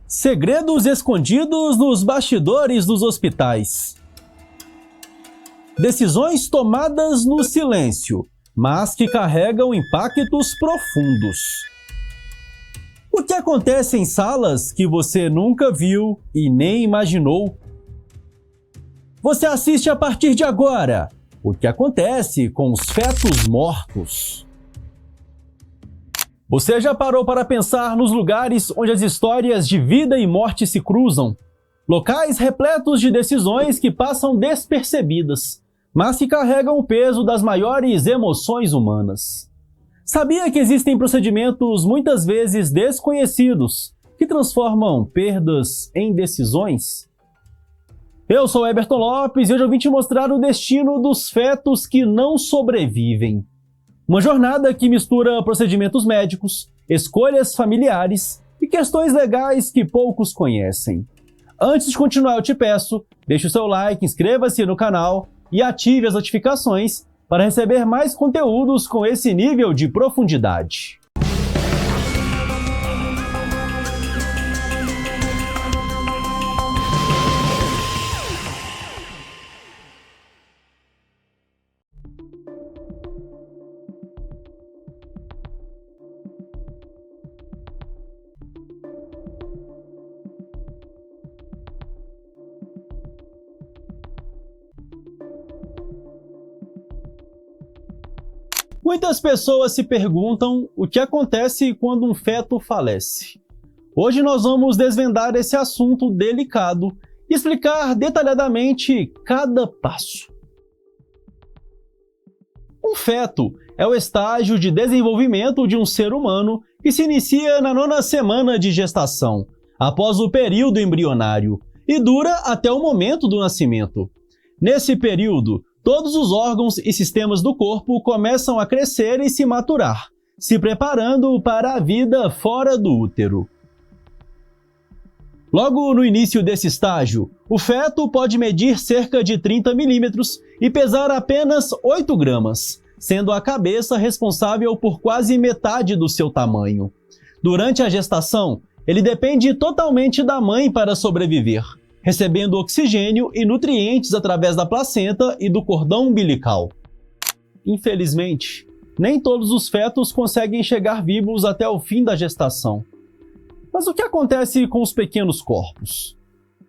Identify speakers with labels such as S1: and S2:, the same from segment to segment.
S1: Segredos escondidos nos bastidores dos hospitais. Decisões tomadas no silêncio, mas que carregam impactos profundos. O que acontece em salas que você nunca viu e nem imaginou? Você assiste a partir de agora o que acontece com os fetos mortos. Você já parou para pensar nos lugares onde as histórias de vida e morte se cruzam? Locais repletos de decisões que passam despercebidas, mas que carregam o peso das maiores emoções humanas. Sabia que existem procedimentos muitas vezes desconhecidos que transformam perdas em decisões? Eu sou Eberton Lopes e hoje eu vim te mostrar o destino dos fetos que não sobrevivem. Uma jornada que mistura procedimentos médicos, escolhas familiares e questões legais que poucos conhecem. Antes de continuar, eu te peço, deixe o seu like, inscreva-se no canal e ative as notificações para receber mais conteúdos com esse nível de profundidade. Muitas pessoas se perguntam o que acontece quando um feto falece. Hoje nós vamos desvendar esse assunto delicado e explicar detalhadamente cada passo. Um feto é o estágio de desenvolvimento de um ser humano que se inicia na 9ª semana de gestação, após o período embrionário, e dura até o momento do nascimento. Nesse período, todos os órgãos e sistemas do corpo começam a crescer e se maturar, se preparando para a vida fora do útero. Logo no início desse estágio, o feto pode medir cerca de 30 milímetros e pesar apenas 8 gramas, sendo a cabeça responsável por quase metade do seu tamanho. Durante a gestação, ele depende totalmente da mãe para sobreviver, recebendo oxigênio e nutrientes através da placenta e do cordão umbilical. Infelizmente, nem todos os fetos conseguem chegar vivos até o fim da gestação. Mas o que acontece com os pequenos corpos?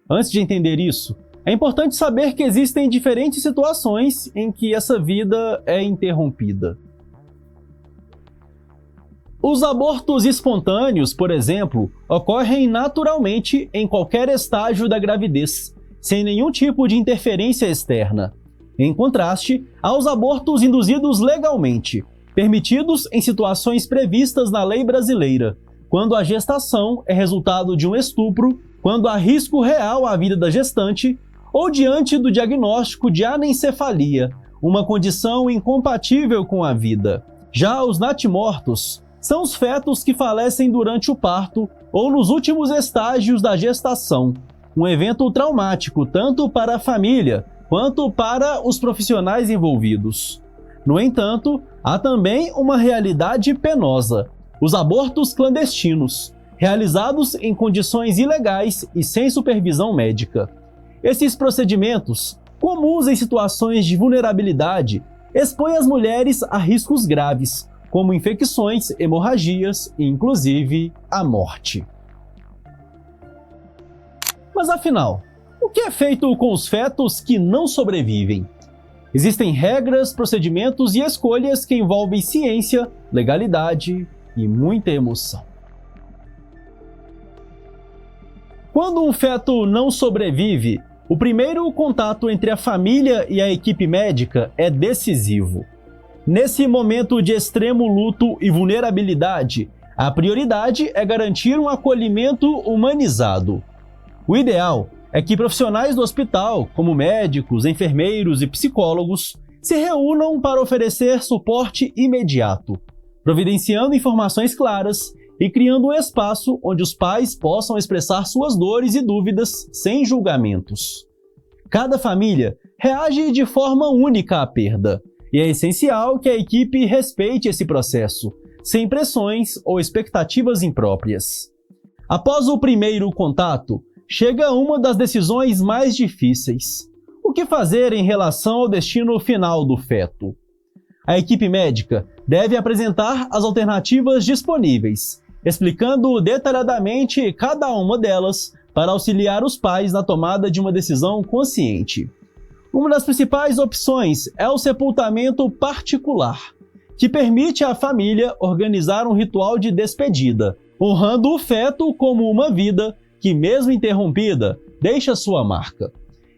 S1: Antes de entender isso, é importante saber que existem diferentes situações em que essa vida é interrompida. Os abortos espontâneos, por exemplo, ocorrem naturalmente em qualquer estágio da gravidez, sem nenhum tipo de interferência externa. Em contraste, há os abortos induzidos legalmente, permitidos em situações previstas na lei brasileira, quando a gestação é resultado de um estupro, quando há risco real à vida da gestante, ou diante do diagnóstico de anencefalia, uma condição incompatível com a vida. Já os natimortos são os fetos que falecem durante o parto ou nos últimos estágios da gestação, um evento traumático tanto para a família quanto para os profissionais envolvidos. No entanto, há também uma realidade penosa: os abortos clandestinos, realizados em condições ilegais e sem supervisão médica. Esses procedimentos, comuns em situações de vulnerabilidade, expõem as mulheres a riscos graves, como infecções, hemorragias e, inclusive, a morte. Mas afinal, o que é feito com os fetos que não sobrevivem? Existem regras, procedimentos e escolhas que envolvem ciência, legalidade e muita emoção. Quando um feto não sobrevive, o primeiro contato entre a família e a equipe médica é decisivo. Nesse momento de extremo luto e vulnerabilidade, a prioridade é garantir um acolhimento humanizado. O ideal é que profissionais do hospital, como médicos, enfermeiros e psicólogos, se reúnam para oferecer suporte imediato, providenciando informações claras e criando um espaço onde os pais possam expressar suas dores e dúvidas sem julgamentos. Cada família reage de forma única à perda, e é essencial que a equipe respeite esse processo, sem pressões ou expectativas impróprias. Após o primeiro contato, chega uma das decisões mais difíceis. O que fazer em relação ao destino final do feto? A equipe médica deve apresentar as alternativas disponíveis, explicando detalhadamente cada uma delas para auxiliar os pais na tomada de uma decisão consciente. Uma das principais opções é o sepultamento particular, que permite à família organizar um ritual de despedida, honrando o feto como uma vida que, mesmo interrompida, deixa sua marca.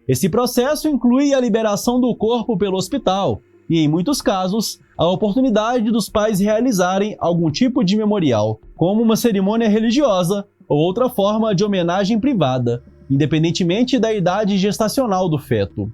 S1: Esse processo inclui a liberação do corpo pelo hospital e, em muitos casos, a oportunidade dos pais realizarem algum tipo de memorial, como uma cerimônia religiosa ou outra forma de homenagem privada, independentemente da idade gestacional do feto.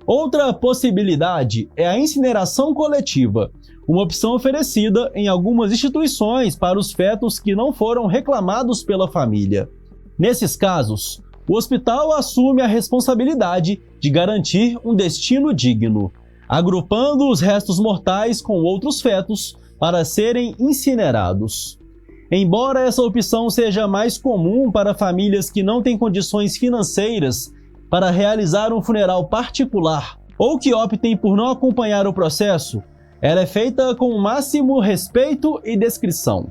S1: Outra possibilidade é a incineração coletiva, uma opção oferecida em algumas instituições para os fetos que não foram reclamados pela família. Nesses casos, o hospital assume a responsabilidade de garantir um destino digno, agrupando os restos mortais com outros fetos para serem incinerados. Embora essa opção seja mais comum para famílias que não têm condições financeiras para realizar um funeral particular ou que optem por não acompanhar o processo, ela é feita com o máximo respeito e discrição.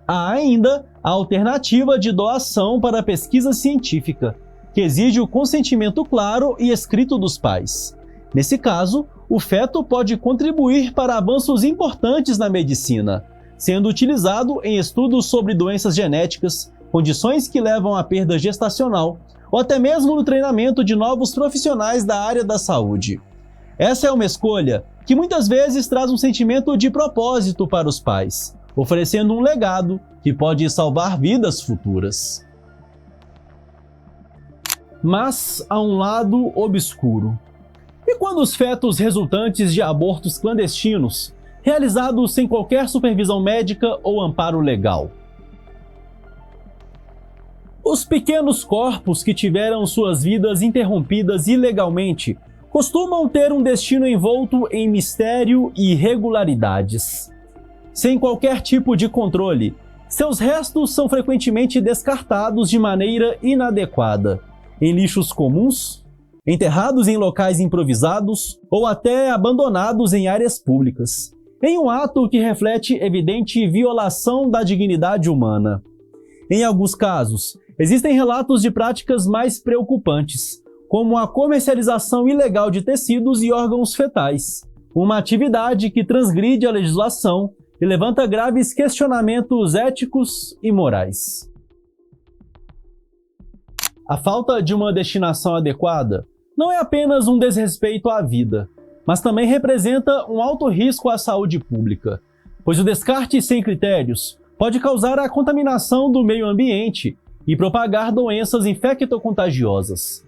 S1: Há ainda a alternativa de doação para a pesquisa científica, que exige o consentimento claro e escrito dos pais. Nesse caso, o feto pode contribuir para avanços importantes na medicina, sendo utilizado em estudos sobre doenças genéticas, condições que levam à perda gestacional, ou até mesmo no treinamento de novos profissionais da área da saúde. Essa é uma escolha que muitas vezes traz um sentimento de propósito para os pais, oferecendo um legado que pode salvar vidas futuras. Mas há um lado obscuro. E quando os fetos resultantes de abortos clandestinos, realizados sem qualquer supervisão médica ou amparo legal? Os pequenos corpos que tiveram suas vidas interrompidas ilegalmente costumam ter um destino envolto em mistério e irregularidades. Sem qualquer tipo de controle, seus restos são frequentemente descartados de maneira inadequada, em lixos comuns, enterrados em locais improvisados ou até abandonados em áreas públicas, em um ato que reflete evidente violação da dignidade humana. Em alguns casos, existem relatos de práticas mais preocupantes, como a comercialização ilegal de tecidos e órgãos fetais, uma atividade que transgride a legislação e levanta graves questionamentos éticos e morais. A falta de uma destinação adequada não é apenas um desrespeito à vida, mas também representa um alto risco à saúde pública, pois o descarte sem critérios pode causar a contaminação do meio ambiente e propagar doenças infectocontagiosas.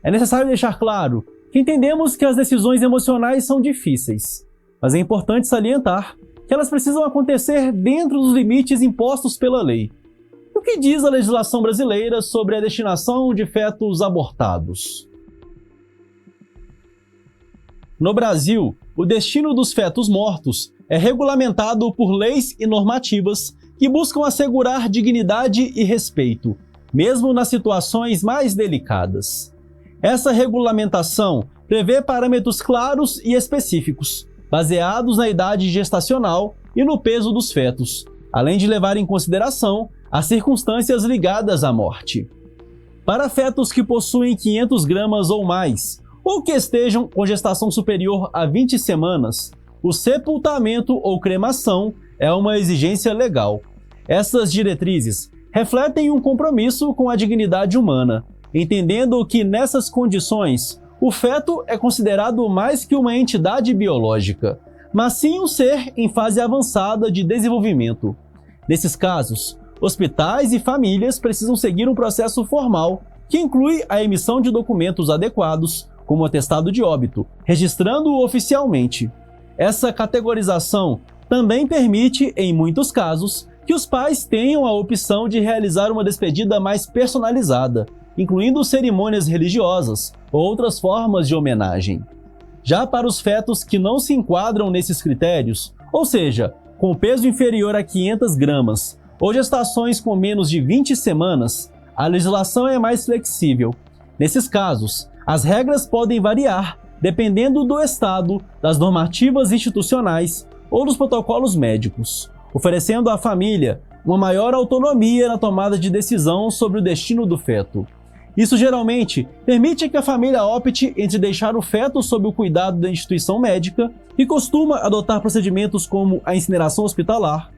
S1: É necessário deixar claro que entendemos que as decisões emocionais são difíceis, mas é importante salientar que elas precisam acontecer dentro dos limites impostos pela lei. O que diz a legislação brasileira sobre a destinação de fetos abortados? No Brasil, o destino dos fetos mortos é regulamentado por leis e normativas que buscam assegurar dignidade e respeito, mesmo nas situações mais delicadas. Essa regulamentação prevê parâmetros claros e específicos, baseados na idade gestacional e no peso dos fetos, além de levar em consideração as circunstâncias ligadas à morte. Para fetos que possuem 500 gramas ou mais, ou que estejam com gestação superior a 20 semanas, o sepultamento ou cremação é uma exigência legal. Essas diretrizes refletem um compromisso com a dignidade humana, entendendo que nessas condições, o feto é considerado mais que uma entidade biológica, mas sim um ser em fase avançada de desenvolvimento. Nesses casos, hospitais e famílias precisam seguir um processo formal que inclui a emissão de documentos adequados, como atestado de óbito, registrando-o oficialmente. Essa categorização também permite, em muitos casos, que os pais tenham a opção de realizar uma despedida mais personalizada, incluindo cerimônias religiosas ou outras formas de homenagem. Já para os fetos que não se enquadram nesses critérios, ou seja, com peso inferior a 500 gramas, ou gestações com menos de 20 semanas, a legislação é mais flexível. Nesses casos, as regras podem variar dependendo do estado, das normativas institucionais ou dos protocolos médicos, oferecendo à família uma maior autonomia na tomada de decisão sobre o destino do feto. Isso geralmente permite que a família opte entre deixar o feto sob o cuidado da instituição médica, que costuma adotar procedimentos como a incineração hospitalar,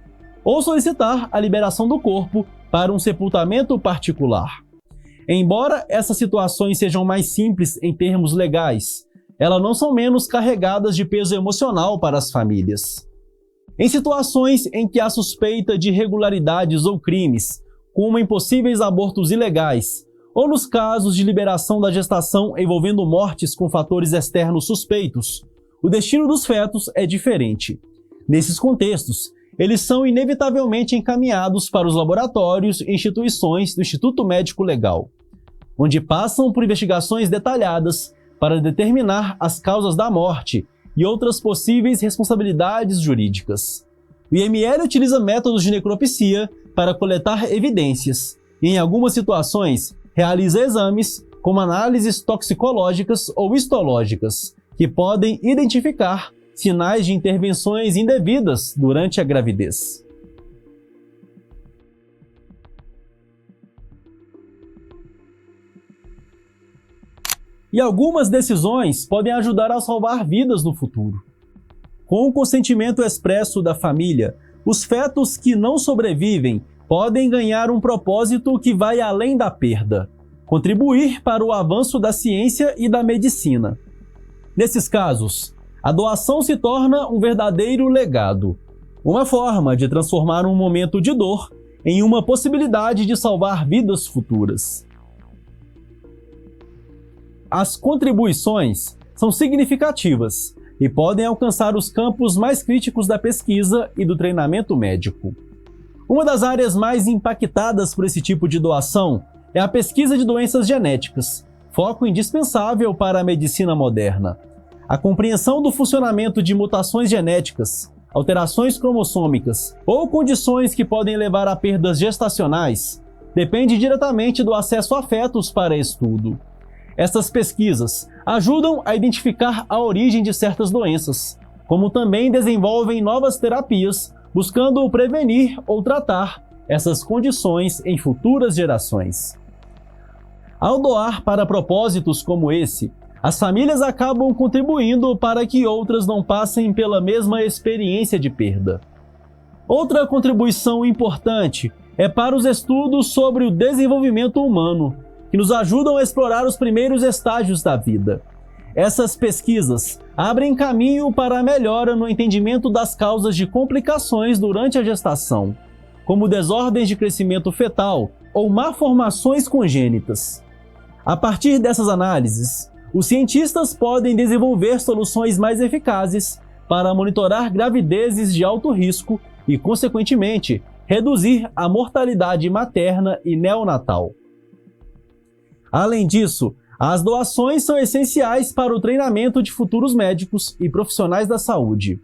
S1: ou solicitar a liberação do corpo para um sepultamento particular. Embora essas situações sejam mais simples em termos legais, elas não são menos carregadas de peso emocional para as famílias. Em situações em que há suspeita de irregularidades ou crimes, como em possíveis abortos ilegais, ou nos casos de liberação da gestação envolvendo mortes com fatores externos suspeitos, o destino dos fetos é diferente. Nesses contextos, eles são inevitavelmente encaminhados para os laboratórios e instituições do Instituto Médico Legal, onde passam por investigações detalhadas para determinar as causas da morte e outras possíveis responsabilidades jurídicas. O IML utiliza métodos de necropsia para coletar evidências e, em algumas situações, realiza exames como análises toxicológicas ou histológicas, que podem identificar sinais de intervenções indevidas durante a gravidez. E algumas decisões podem ajudar a salvar vidas no futuro. Com o consentimento expresso da família, os fetos que não sobrevivem podem ganhar um propósito que vai além da perda, contribuir para o avanço da ciência e da medicina. Nesses casos, a doação se torna um verdadeiro legado, uma forma de transformar um momento de dor em uma possibilidade de salvar vidas futuras. As contribuições são significativas e podem alcançar os campos mais críticos da pesquisa e do treinamento médico. Uma das áreas mais impactadas por esse tipo de doação é a pesquisa de doenças genéticas, foco indispensável para a medicina moderna. A compreensão do funcionamento de mutações genéticas, alterações cromossômicas ou condições que podem levar a perdas gestacionais depende diretamente do acesso a fetos para estudo. Essas pesquisas ajudam a identificar a origem de certas doenças, como também desenvolvem novas terapias, buscando prevenir ou tratar essas condições em futuras gerações. Ao doar para propósitos como esse, as famílias acabam contribuindo para que outras não passem pela mesma experiência de perda. Outra contribuição importante é para os estudos sobre o desenvolvimento humano, que nos ajudam a explorar os primeiros estágios da vida. Essas pesquisas abrem caminho para a melhora no entendimento das causas de complicações durante a gestação, como desordens de crescimento fetal ou malformações congênitas. A partir dessas análises, os cientistas podem desenvolver soluções mais eficazes para monitorar gravidezes de alto risco e, consequentemente, reduzir a mortalidade materna e neonatal. Além disso, as doações são essenciais para o treinamento de futuros médicos e profissionais da saúde.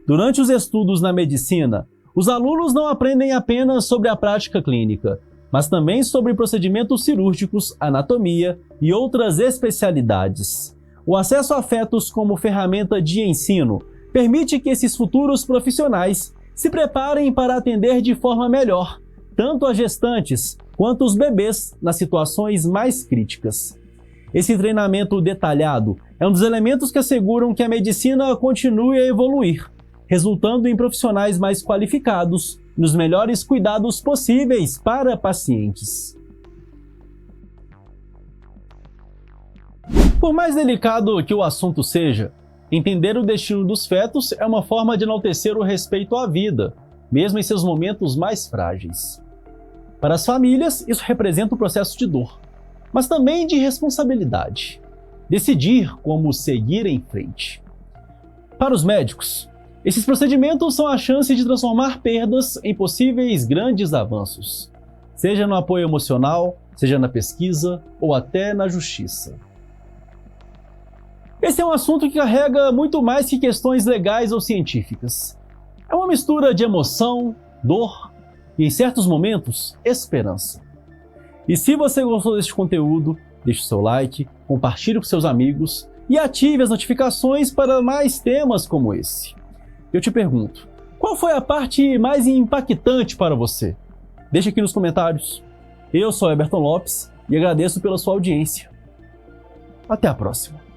S1: Durante os estudos na medicina, os alunos não aprendem apenas sobre a prática clínica, mas também sobre procedimentos cirúrgicos, anatomia e outras especialidades. O acesso a fetos como ferramenta de ensino permite que esses futuros profissionais se preparem para atender de forma melhor tanto as gestantes quanto os bebês nas situações mais críticas. Esse treinamento detalhado é um dos elementos que asseguram que a medicina continue a evoluir, resultando em profissionais mais qualificados nos melhores cuidados possíveis para pacientes. Por mais delicado que o assunto seja, entender o destino dos fetos é uma forma de enaltecer o respeito à vida, mesmo em seus momentos mais frágeis. Para as famílias, isso representa um processo de dor, mas também de responsabilidade. Decidir como seguir em frente. Para os médicos, esses procedimentos são a chance de transformar perdas em possíveis grandes avanços, seja no apoio emocional, seja na pesquisa ou até na justiça. Esse é um assunto que carrega muito mais que questões legais ou científicas. É uma mistura de emoção, dor, e, em certos momentos, esperança. E se você gostou deste conteúdo, deixe o seu like, compartilhe com seus amigos e ative as notificações para mais temas como esse. Eu te pergunto, qual foi a parte mais impactante para você? Deixe aqui nos comentários. Eu sou Eberton Lopes e agradeço pela sua audiência. Até a próxima.